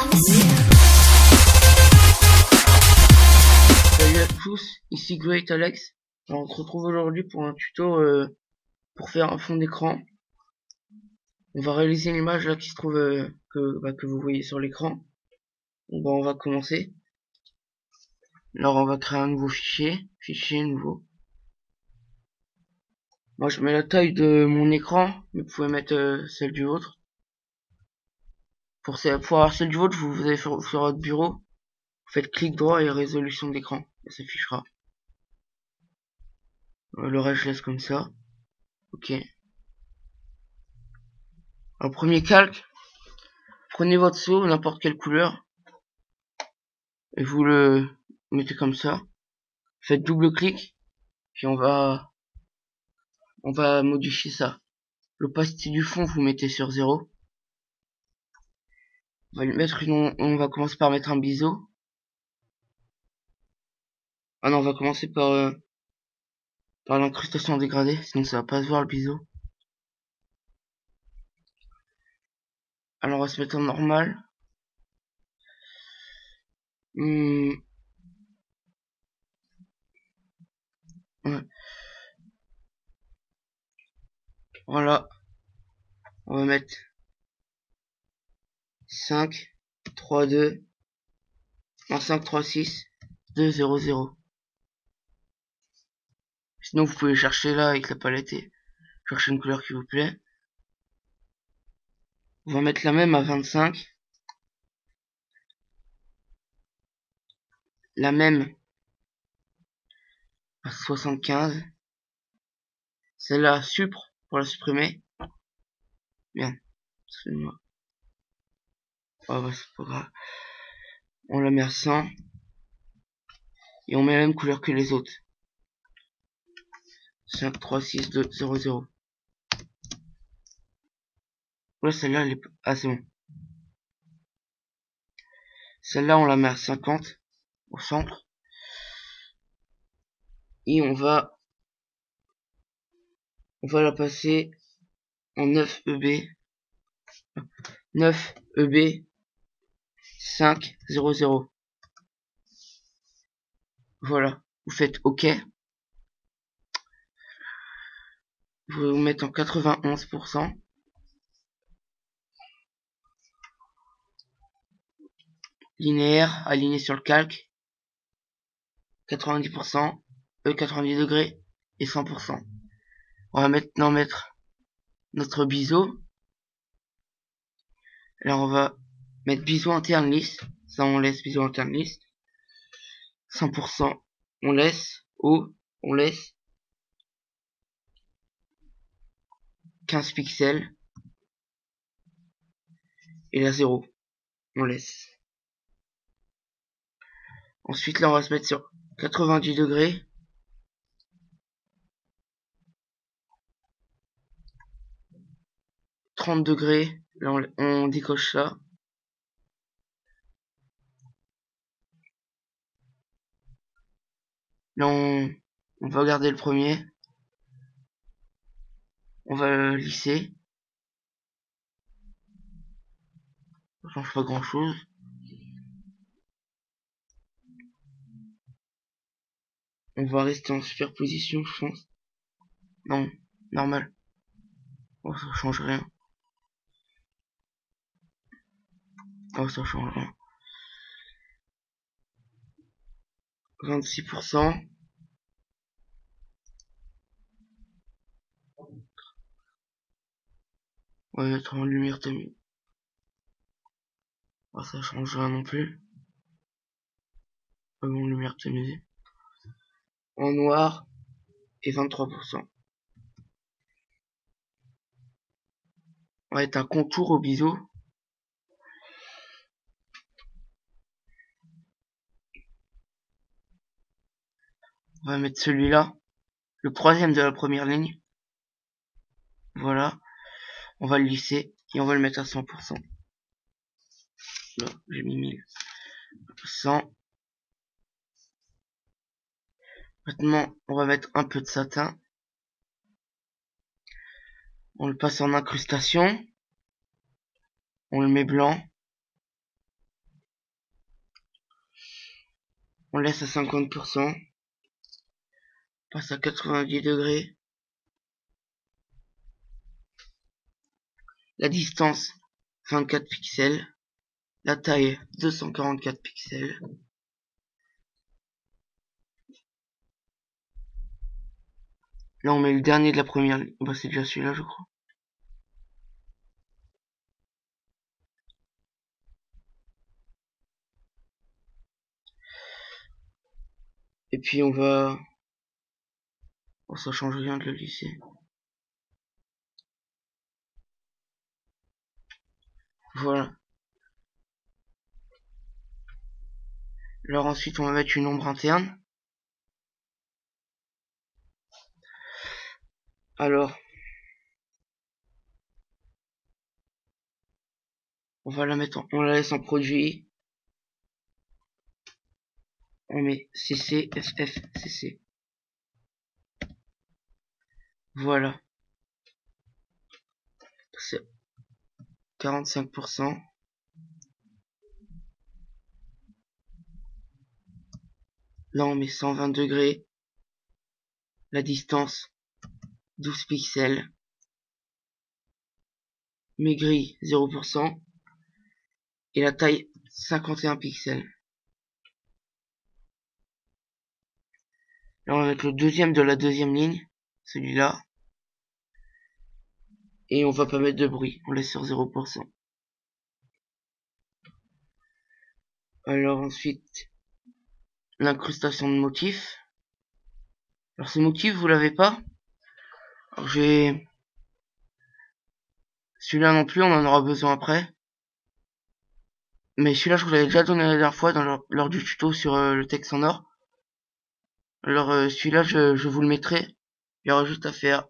Salut à tous, ici Great Alex. Alors, on se retrouve aujourd'hui pour un tuto pour faire un fond d'écran. On va réaliser une image là qui se trouve que vous voyez sur l'écran. Donc on va commencer. Alors on va créer un nouveau fichier nouveau. Moi je mets la taille de mon écran, mais vous pouvez mettre celle du vôtre. Pour avoir celle du vôtre, vous allez sur votre bureau, vous faites clic droit et résolution d'écran, ça s'affichera. Le reste je laisse comme ça. Ok. Alors premier calque, prenez votre seau, n'importe quelle couleur, et vous le mettez comme ça. Faites double clic, puis on va modifier ça. L'opacité du fond, vous mettez sur 0. On va commencer par mettre un biseau. Ah non, on va commencer par l'incrustation dégradée, sinon ça va pas se voir le biseau. Alors on va se mettre en normal. Ouais. Voilà. On va mettre 5, 3, 2, non 5, 3, 6, 2, 0, 0. Sinon vous pouvez chercher là avec la palette et chercher une couleur qui vous plaît. On va mettre la même à 25. La même à 75. Celle-là, supre, pour la supprimer. Bien. Excuse-moi. Ah bah c'est pas grave. On la met à 100. Et on met la même couleur que les autres. 5, 3, 6, 2, 0, 0. Là, celle-là, elle est... Ah, c'est bon. Celle-là, on la met à 50 au centre. Et on va la passer en 9 EB. 9 EB 5, 0, 0. Voilà. Vous faites OK. Vous mettez en 91%. Linéaire, aligné sur le calque. 90%, 90 degrés et 100%. On va maintenant mettre notre biseau. Alors on va mettre biseau interne lisse. Ça on laisse biseau interne lisse. 100% on laisse. Haut on laisse. 15 pixels. Et la 0 on laisse. Ensuite là on va se mettre sur 90 degrés. « 30 degrés. Là on décoche ça. Là on va garder le premier. On va le lisser. Ça change pas grand chose. On va rester en superposition, je pense. Non, normal. Oh, ça change rien. Oh, ça change rien. 26%. On va mettre en lumière tamisée. Oh, ça change rien non plus. En lumière tamisée. En noir et 23%. On va mettre un contour au biseau. On va mettre celui-là. Le troisième de la première ligne. Voilà. On va le lisser et on va le mettre à 100%. Là, j'ai mis 1000. 100. Maintenant, on va mettre un peu de satin. On le passe en incrustation. On le met blanc. On laisse à 50%. Passe à 90 degrés. La distance 24 pixels. La taille 244 pixels. Là on met le dernier de la première ligne. Bah c'est déjà celui-là je crois. Et puis on va... Oh, ça change rien de le lisser. Voilà. Alors ensuite on va mettre une ombre interne. Alors on va la mettre on la laisse en produit. On met CC, FF, CC. Voilà. C'est 45%. Là on met 120 degrés. La distance 12 pixels. Maigri 0%. Et la taille 51 pixels. Là on va mettre le deuxième de la deuxième ligne. Celui-là. Et on va pas mettre de bruit. On laisse sur 0%. Alors ensuite, l'incrustation de motifs. Alors ce motif, vous l'avez pas. Alors j'ai... Celui-là non plus, on en aura besoin après. Mais celui-là, je vous l'avais déjà donné la dernière fois lors du tuto sur le texte en or. Alors celui-là, je vous le mettrai. Il y aura juste à faire...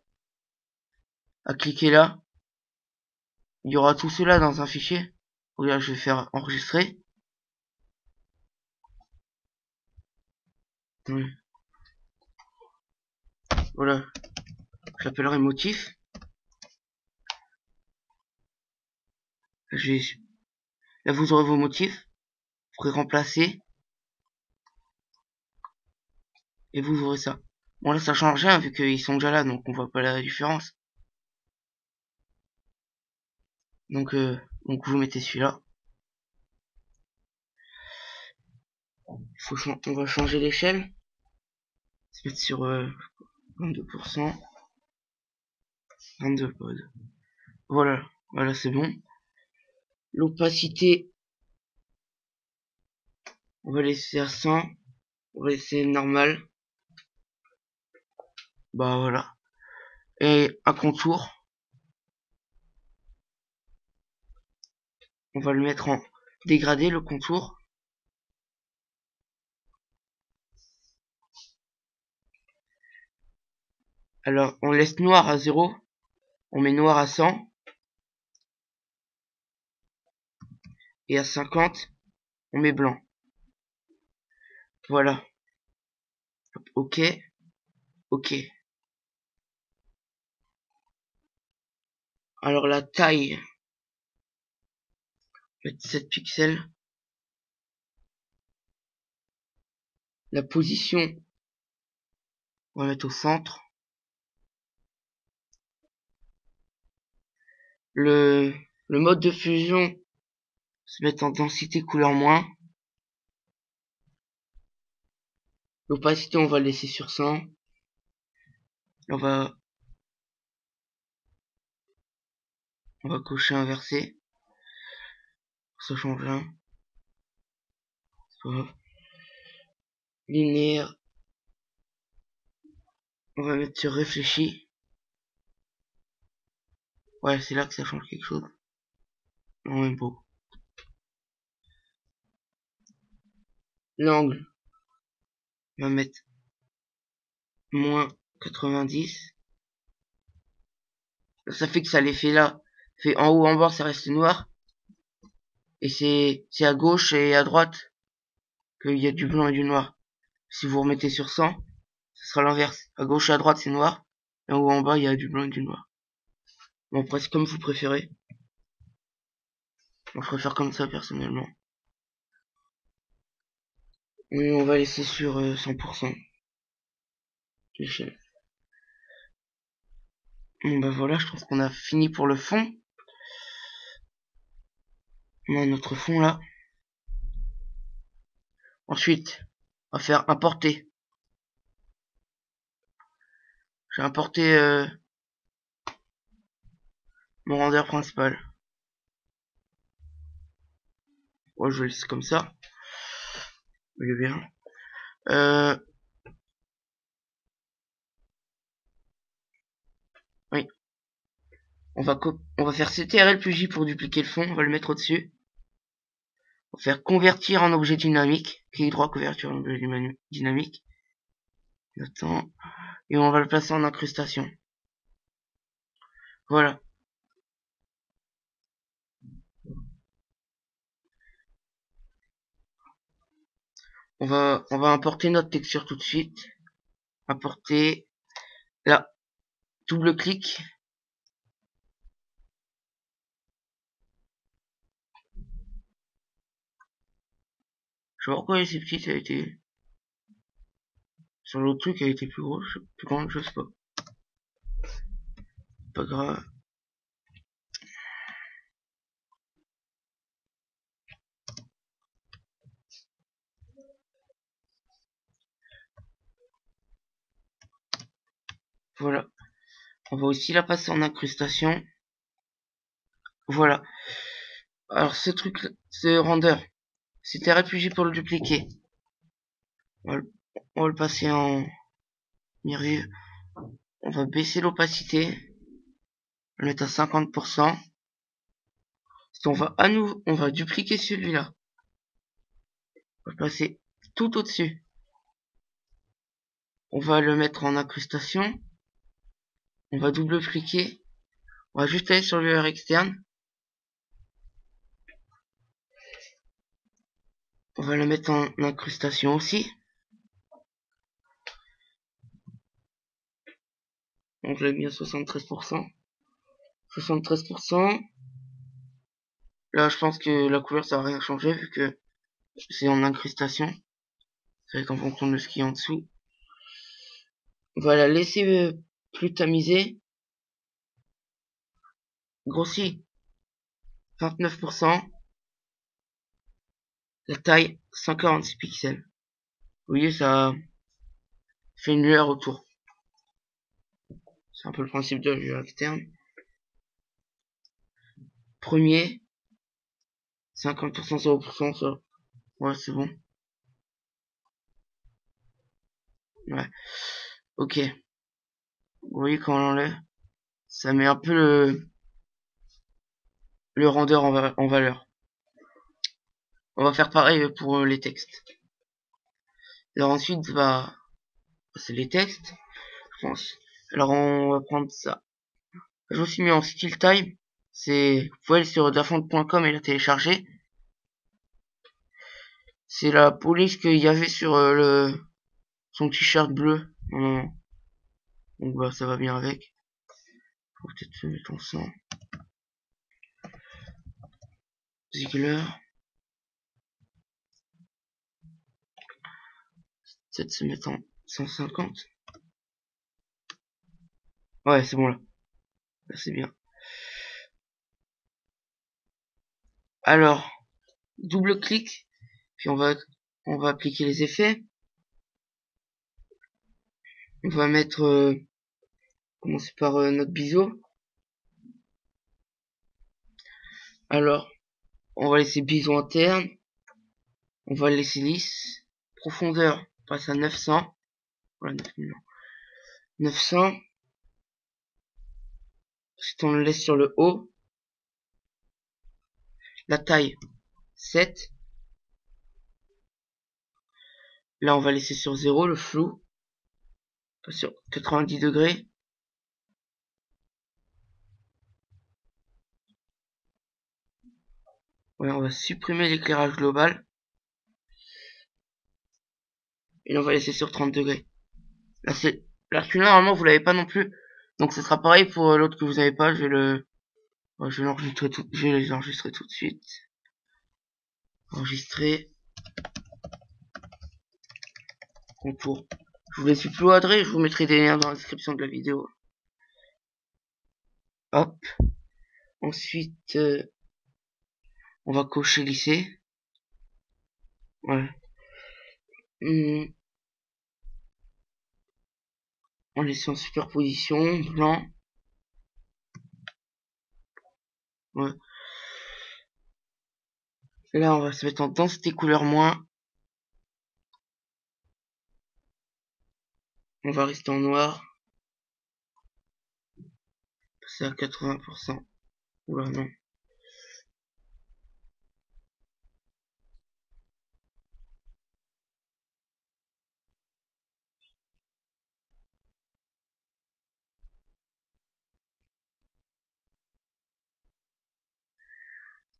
à cliquer là. Il y aura tout cela dans un fichier. Regarde, je vais faire enregistrer. Oui. Voilà. J'appellerai motif. Là, vous aurez vos motifs. Vous pourrez remplacer. Et vous aurez ça. Bon, là, ça change rien vu qu'ils sont déjà là, donc on voit pas la différence. Donc vous mettez celui-là. On va changer l'échelle. Se mettre sur 22%. 22 pods. Voilà. Voilà, c'est bon. L'opacité, on va laisser à 100. On va laisser normal. Bah voilà. Et un contour. On va le mettre en dégradé, le contour. Alors, on laisse noir à 0. On met noir à 100. Et à 50, on met blanc. Voilà. Ok. Ok. Alors la taille, 7 pixels. La position, on va mettre au centre. Le mode de fusion, se mettre en densité couleur moins. L'opacité, on va le laisser sur 100. On va cocher inversé. Ça change rien. Linéaire. On va mettre sur réfléchi. Ouais, c'est là que ça change quelque chose. Non, même pas. L'angle. On va mettre moins 90. Ça fait que ça l'effet là. Fait en haut, en bas, ça reste noir. Et c'est à gauche et à droite qu'il y a du blanc et du noir. Si vous remettez sur 100, ce sera l'inverse. À gauche et à droite, c'est noir. Et en haut, en bas, il y a du blanc et du noir. Bon, après, c'est comme vous préférez. Moi, je préfère comme ça, personnellement. Et on va laisser sur 100%. Bon bah voilà, je pense qu'on a fini pour le fond. On a notre fond là. Ensuite, on va faire importer. J'ai importé mon render principal. Ouais, je le laisse comme ça. Il est bien. Oui. On va faire CTRL plus J pour dupliquer le fond. On va le mettre au-dessus. On va faire convertir en objet dynamique. Clic droit, convertir en objet dynamique. Attends. Et on va le placer en incrustation. Voilà. On va importer notre texture tout de suite. Importer. Là. Double clic. Je sais pas pourquoi c'est petit, ça a été... Sur l'autre truc, elle a été plus gros, plus grande, je sais pas. Pas grave. Voilà. On va aussi la passer en incrustation. Voilà. Alors ce truc, ce render, c'était réfugié pour le dupliquer. On va le passer en mirror. On va baisser l'opacité. Le mettre à 50%. On va à nouveau, on va dupliquer celui-là. On va le passer tout au-dessus. On va le mettre en incrustation. On va double-cliquer. On va juste aller sur l'UR externe. On va le mettre en incrustation aussi. Donc je l'ai mis à 73%. 73%. Là, je pense que la couleur, ça va rien changer vu que c'est en incrustation. Ça va être en fonction de ce qui est en dessous. On va la laisser plus tamisée. Grossit 29%. La taille 146 pixels. Vous voyez, ça fait une lueur autour. C'est un peu le principe de la lueur externe. Premier. 50%, 0%, ça. Ouais, c'est bon. Ouais. Ok. Vous voyez quand on l'enlève, ça met un peu le render en valeur. On va faire pareil pour les textes. Alors ensuite, bah, c'est les textes, je pense. Alors on va prendre ça. Je me suis mis en style time. Vous pouvez aller sur dafont.com et la télécharger. C'est la police qu'il y avait sur son t-shirt bleu. Non. Donc bah ça va bien avec. Faut peut-être se mettre en 100. Ziegler. Peut-être se mettre en 150. Ouais, c'est bon là. Là c'est bien. Alors, double clic. Puis on va appliquer les effets. On va mettre... commencer par notre biseau. Alors, on va laisser biseau interne. On va le laisser lisse. Profondeur, on passe à 900. Voilà, 900. Ensuite, on le laisse sur le haut. La taille, 7. Là, on va laisser sur 0 le flou. Sur 90 degrés. Voilà, on va supprimer l'éclairage global. Et on va laisser sur 30 degrés. Là, celui-là, normalement, vous l'avez pas non plus. Donc, ce sera pareil pour l'autre que vous avez pas. Je vais l'enregistrer je vais les enregistrer tout de suite. Enregistrer. contour. Je vous laisse explorer, je vous mettrai des liens dans la description de la vidéo. Hop. Ensuite, on va cocher lisser. Ouais. On laisse en superposition, blanc. Ouais. Là, on va se mettre en densité couleur moins. On va rester en noir. C'est à 80%. Oula, non.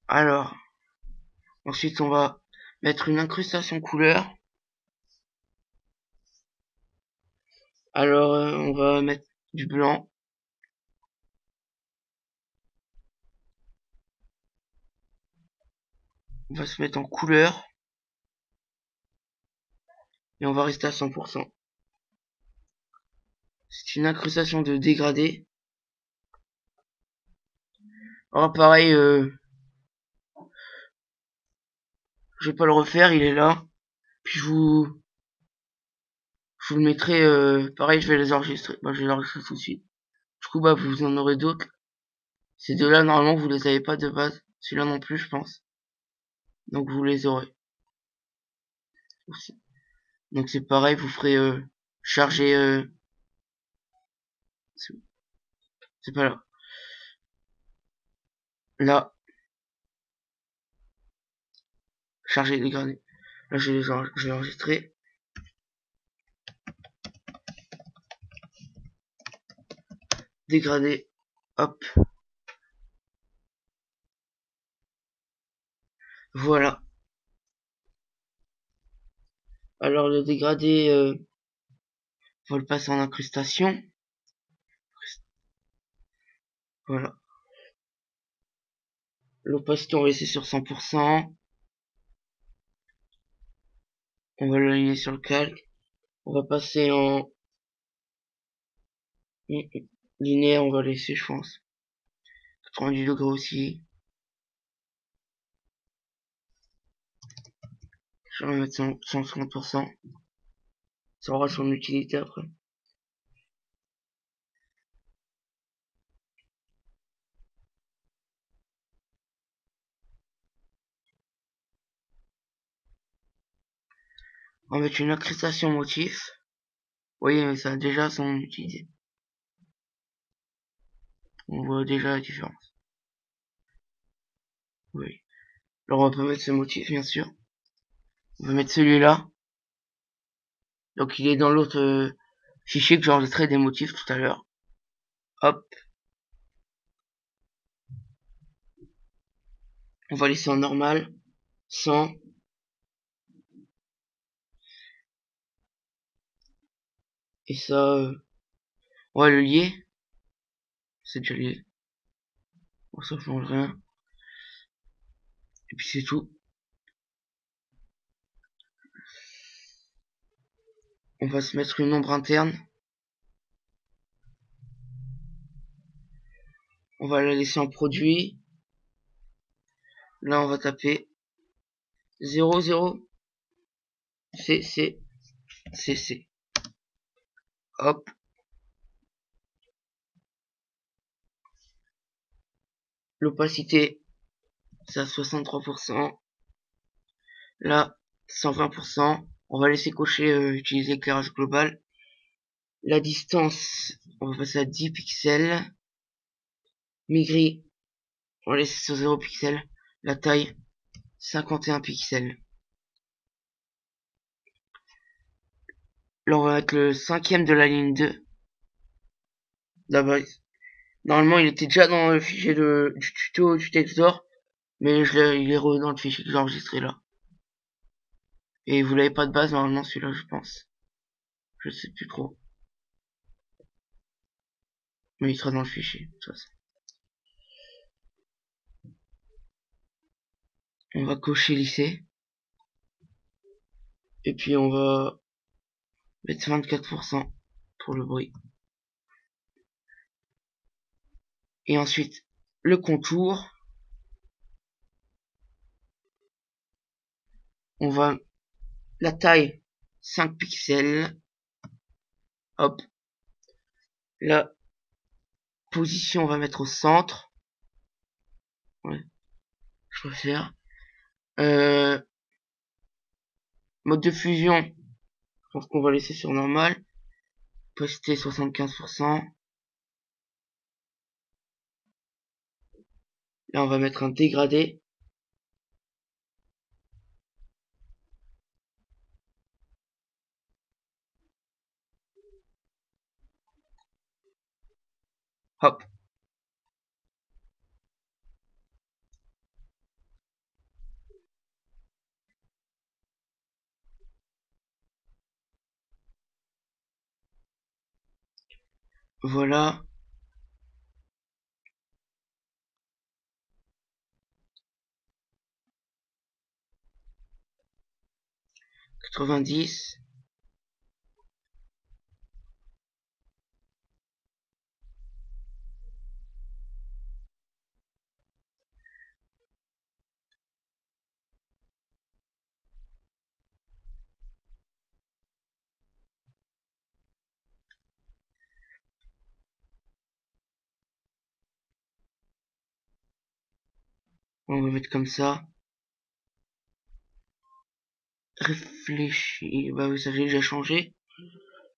Alors, ensuite, on va mettre une incrustation couleur. Alors, on va mettre du blanc. On va se mettre en couleur. Et on va rester à 100%. C'est une incrustation de dégradé. Alors pareil, je vais pas le refaire, il est là. Puis je vous le mettrai, pareil, je vais les enregistrer. Bah, je vais les enregistrer tout de suite. Du coup, bah, vous en aurez d'autres. Ces deux-là, normalement, vous les avez pas de base. Celui-là non plus, je pense. Donc, vous les aurez. Aussi. Donc, c'est pareil, vous ferez, charger, c'est pas là. Là, charger et dégrader. Là, je vais enregistrer. Dégrader. Hop. Voilà. Alors, le dégradé, on va le passer en incrustation. Voilà. L'opacité, on va laisser sur 100%. On va l'aligner sur le calque. On va passer en linéaire, on va laisser, je pense. 90 degrés aussi. Je vais mettre 150%. Ça aura son utilité après. On va mettre une incrustation motif. Vous voyez, mais ça a déjà son utilité. On voit déjà la différence. Oui. Alors on va pas mettre ce motif, bien sûr. On va mettre celui-là. Donc il est dans l'autre fichier que j'ai enregistré des motifs tout à l'heure. Hop. On va laisser en normal. 100. Et ça, on va le lier. C'est déjà lié. Bon, ça change rien. Et puis c'est tout. On va se mettre une ombre interne. On va la laisser en produit. Là, on va taper 00 CC CC. Hop. L'opacité, c'est à 63%. Là, 120%. On va laisser cocher utiliser éclairage global. La distance, on va passer à 10 pixels. Mi-gris, on va laisser sur 0 pixels. La taille, 51 pixels. Là, on va mettre le cinquième de la ligne 2. Là-bas, normalement, il était déjà dans le fichier du tuto du Textor, mais il est dans le fichier que j'ai enregistré là. Et vous l'avez pas de base, normalement, celui-là, je pense. Je sais plus trop. Mais il sera dans le fichier, de toute façon. On va cocher lycée. Et puis on va mettre 24% pour le bruit. Et ensuite, le contour. On va la taille 5 pixels. Hop. La position, on va mettre au centre. Ouais, je préfère. Mode de fusion, je pense qu'on va laisser sur normal. Opacité 75%. Là, on va mettre un dégradé. Hop. Voilà. $90. On va mettre comme ça. Réfléchis. Bah oui, ça j'ai déjà changé.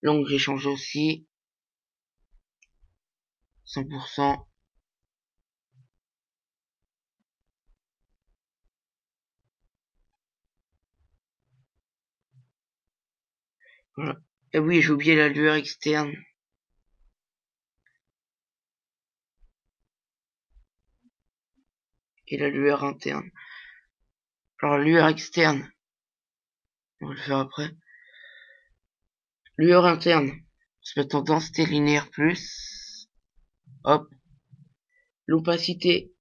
L'angle j'ai changé aussi. 100%. Voilà. Et oui, j'ai oublié la lueur externe. Et la lueur interne. Alors, la lueur externe. On va le faire après. Lueur interne. On se met en densité linéaire plus. Hop. L'opacité.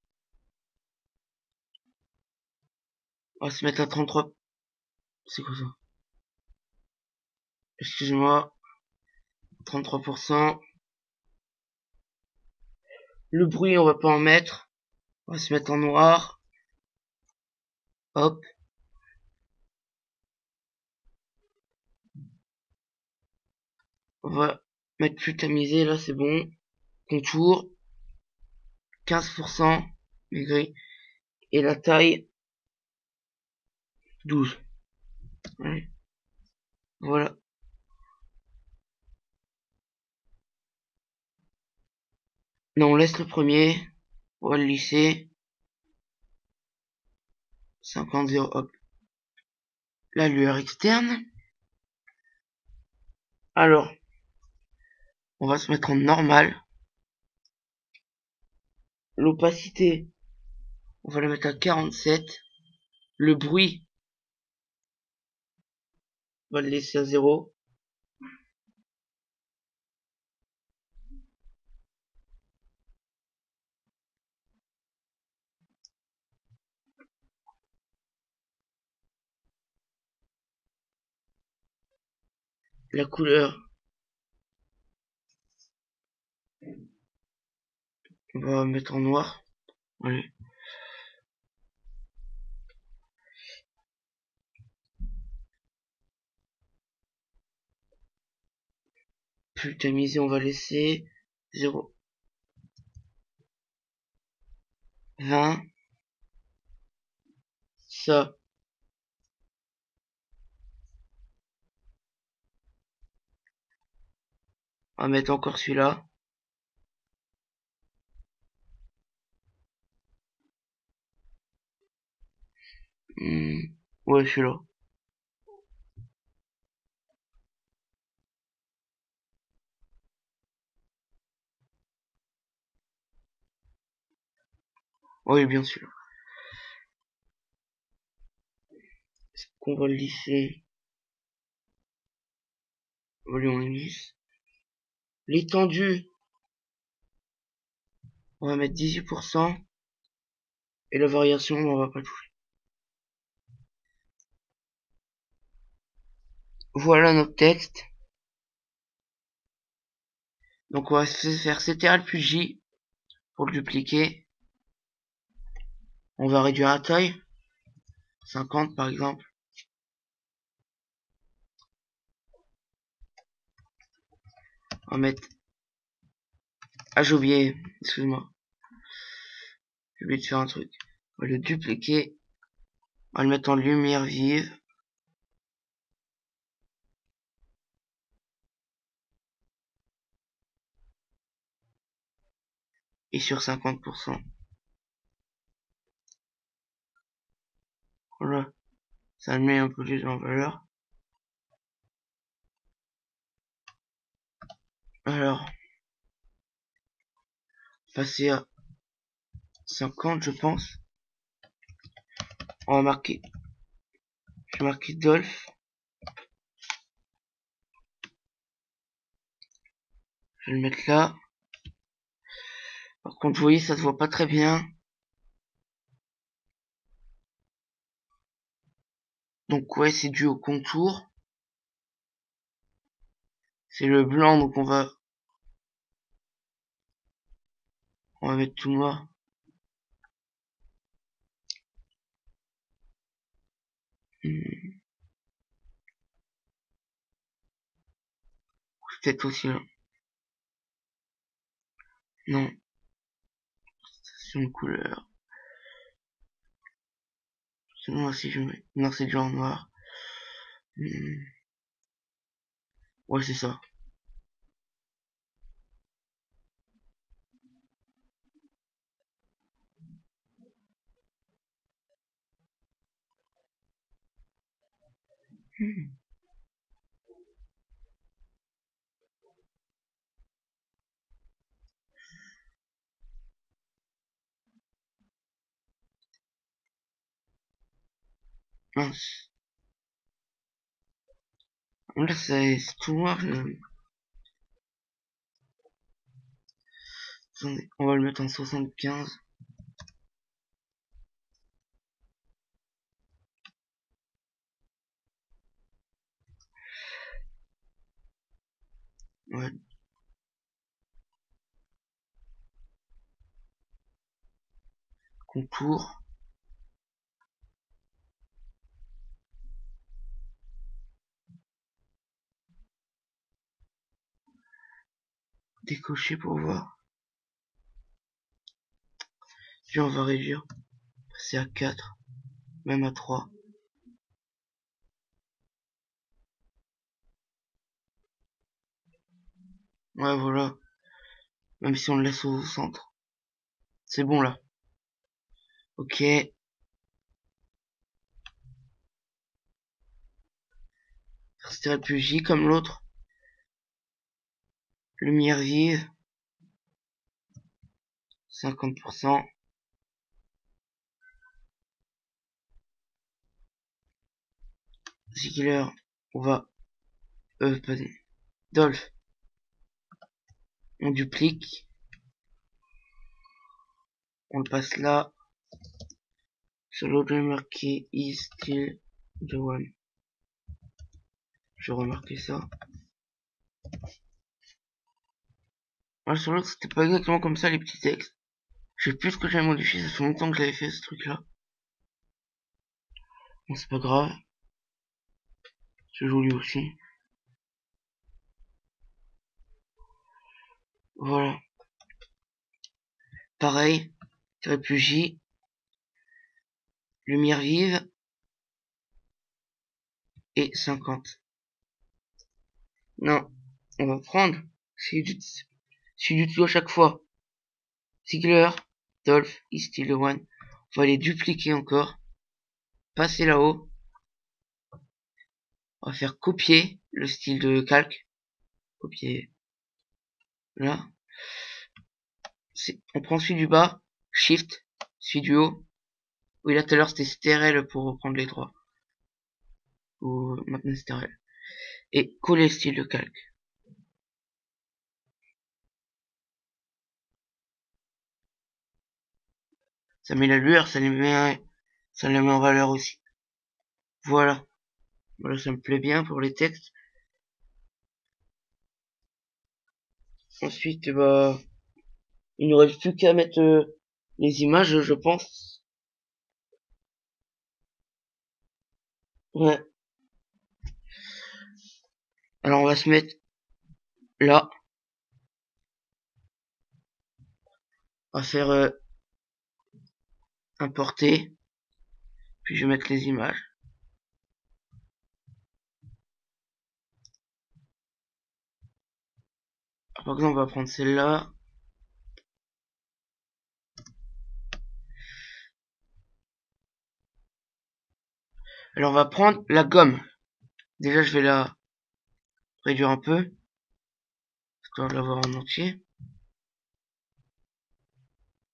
On va se mettre à 33. C'est quoi ça? Excuse-moi. 33%. Le bruit, on va pas en mettre. On va se mettre en noir. Hop. On va mettre plus tamisé. Là, c'est bon. Contour. 15%. Gris. Et la taille. 12. Ouais. Voilà. Non, on laisse le premier. On va le lisser. 50, hop. La lueur externe. Alors, on va se mettre en normal. L'opacité, on va la mettre à 47. Le bruit, on va le laisser à 0. La couleur, on va mettre en noir. Allez. Plus tamisé, on va laisser 0. 20. Ça. On va mettre encore celui-là. Ouais, celui-là. Oui, bien sûr. Est-ce qu'on va le lisser? Allez, on le lisse. L'étendue, on va mettre 18%. Et la variation, on va pas toucher. Voilà notre texte. Donc on va faire CTRL plus J pour le dupliquer. On va réduire la taille, 50 par exemple. On va mettre... Ah, j'ai oublié, excuse-moi. J'ai oublié de faire un truc. On va le dupliquer. On va le mettre en lumière vive. Et sur 50%. Voilà. Ça le met un peu plus en valeur. Alors, passer à 50, je pense. On va marquer. Je vais marquer Dolph. Je vais le mettre là. Par contre, vous voyez, ça se voit pas très bien. Donc ouais, c'est dû au contour. C'est le blanc, donc on va mettre tout noir. Peut-être aussi là. Non. C'est une couleur. C'est moi si je mets. Non, c'est du en noir. Ouais, c'est ça. Mince. Là, c'est tout noir. Attendez, on va le mettre en 75. Ouais. Contour. Décocher pour voir. Puis on va réduire. Passer à 4. Même à 3. Ouais, voilà. Même si on le laisse au centre. C'est bon là. Ok. Rester plus J comme l'autre. Lumière vive. 50%. Ziegler. On va... pas Dolph. On duplique. On le passe là. Sur l'autre, j'ai marqué is still the one. Je vais remarquer ça. Ah, sur l'autre, c'était pas exactement comme ça les petits textes. Je sais plus ce que j'avais modifié, ça fait longtemps que j'avais fait ce truc là. Bon, c'est pas grave. C'est joli aussi. Voilà. Pareil. Réfugie. Lumière vive. Et 50. Non. On va prendre. C'est du tout à chaque fois. Ziegler. Dolph. Is still the one. On va les dupliquer encore. Passer là-haut. On va faire copier le style de calque. Copier. Là. On prend celui du bas. Shift. Celui du haut. Oui, là tout à l'heure c'était STRL pour reprendre les trois. Ou maintenant STRL. Et coller le style de calque. Ça met la lueur, ça les met en valeur aussi. Voilà. Voilà, ça me plaît bien pour les textes. Ensuite, bah, il n'y aurait plus qu'à mettre les images, je pense. Ouais. Alors on va se mettre là. On va faire importer. Puis je vais mettre les images. Alors, par exemple, on va prendre celle-là. Alors on va prendre la gomme. Déjà je vais la réduire un peu, histoire de l'avoir en entier.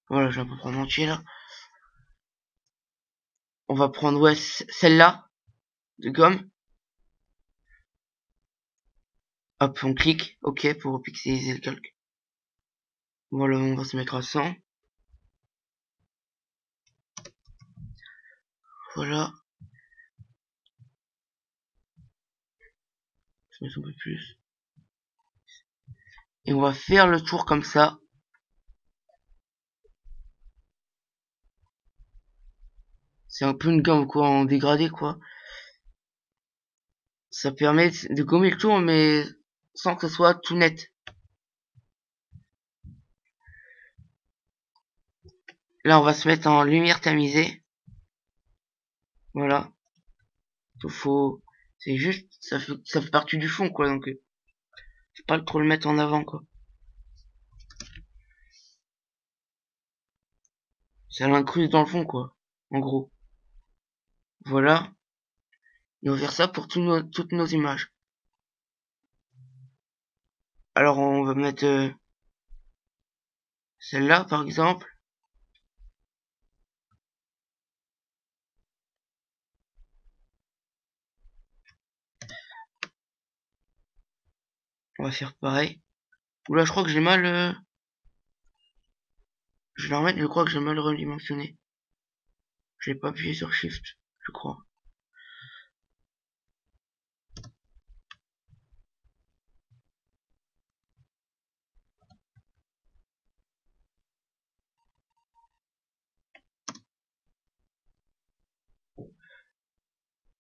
Voilà, je vais un peu prendre en entier là. On va prendre ouais, celle-là de gomme. Hop, on clique OK pour pixeliser le calque. Voilà, on va se mettre à 100. Voilà. Je vais mettre un peu plus. Et on va faire le tour comme ça. C'est un peu une gomme quoi, en dégradé quoi. Ça permet de gommer le tour mais sans que ce soit tout net. Là on va se mettre en lumière tamisée. Voilà. C'est juste, ça fait partie du fond quoi, donc faut pas trop le mettre en avant quoi. Ça l'incruste dans le fond quoi, en gros. Voilà. Et on va faire ça pour toutes nos images. Alors on va mettre celle-là par exemple. On va faire pareil. Oula, je crois que j'ai mal... Je vais la remettre, je crois que j'ai mal redimensionné. J'ai pas appuyé sur Shift, je crois.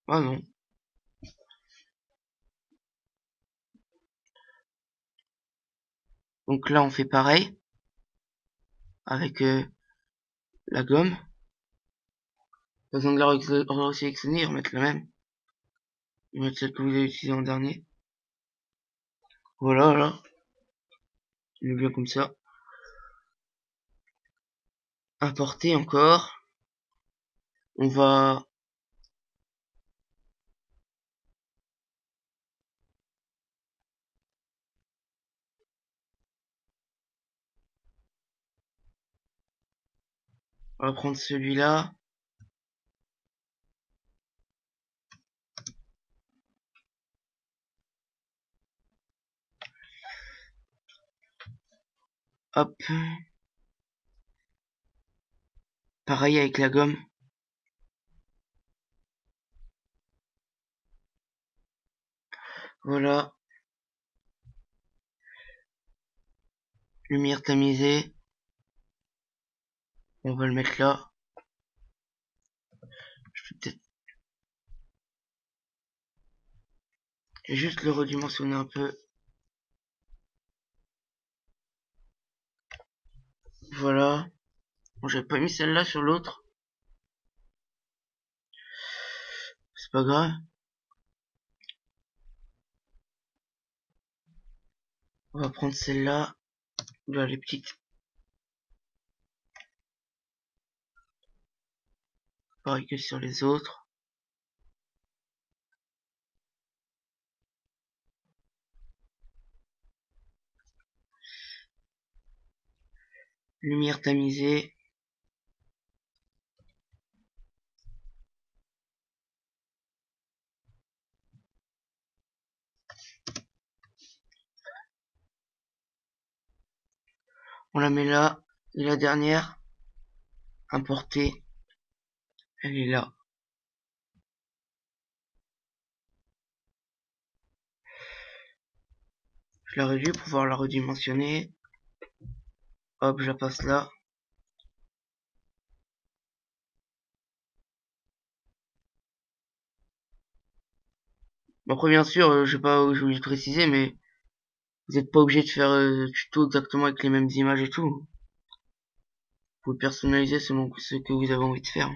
Ah non. Donc là on fait pareil. Avec la gomme. Pas besoin de la resélectionner, remettre la même. Et mettre celle que vous avez utilisée en dernier. Voilà, là. Il est bien comme ça. Importer encore. On va prendre celui-là. Hop. Pareil avec la gomme. Voilà. Lumière tamisée. On va le mettre là. Je vais peut-être juste le redimensionner un peu. Voilà. Bon, j'avais pas mis celle-là sur l'autre. C'est pas grave. On va prendre celle-là. Là, les petites. Pareil que sur les autres. Lumière tamisée. On la met là. Et la dernière. Importer. Elle est là. Je la réduis pour pouvoir la redimensionner. Hop, je la passe là. Bon, après, bien sûr, je sais pas, je voulais le préciser, mais vous n'êtes pas obligé de faire tuto exactement avec les mêmes images et tout. Vous pouvez personnaliser selon ce que vous avez envie de faire.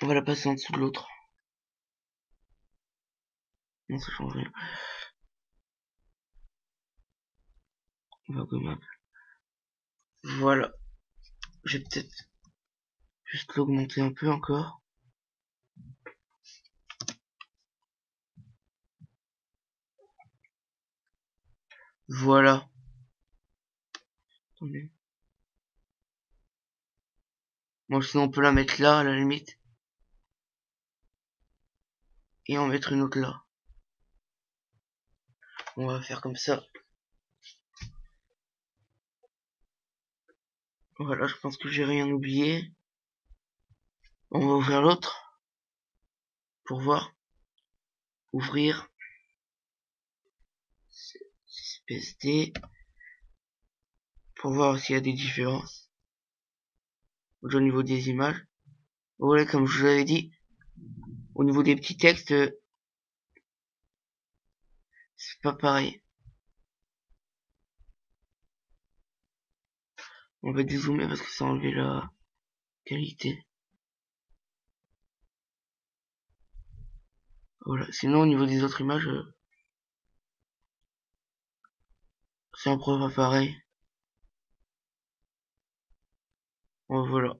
On va la passer en dessous de l'autre. Non, ça change rien. On va gommer un peu. Voilà. Je vais peut-être juste l'augmenter un peu encore. Voilà. Attendez. Bon, sinon on peut la mettre là, à la limite. Et en mettre une autre là. On va faire comme ça. Voilà, je pense que j'ai rien oublié. On va ouvrir l'autre. Pour voir. Ouvrir. PSD. Pour voir s'il y a des différences. Au niveau des images. Voilà, comme je vous l'avais dit. Au niveau des petits textes. C'est pas pareil. On va dézoomer parce que ça a enlevé la qualité. Voilà. Sinon, au niveau des autres images, c'est un peu pareil. Bon, voilà.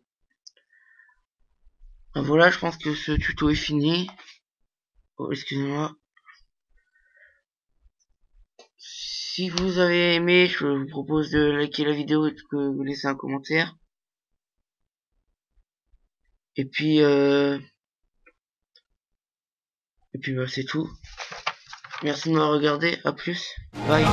Voilà, je pense que ce tuto est fini. Oh, excusez-moi. Si vous avez aimé, je vous propose de liker la vidéo et de vous laisser un commentaire. Et puis bah, c'est tout. Merci de m'avoir regardé. À plus. Bye.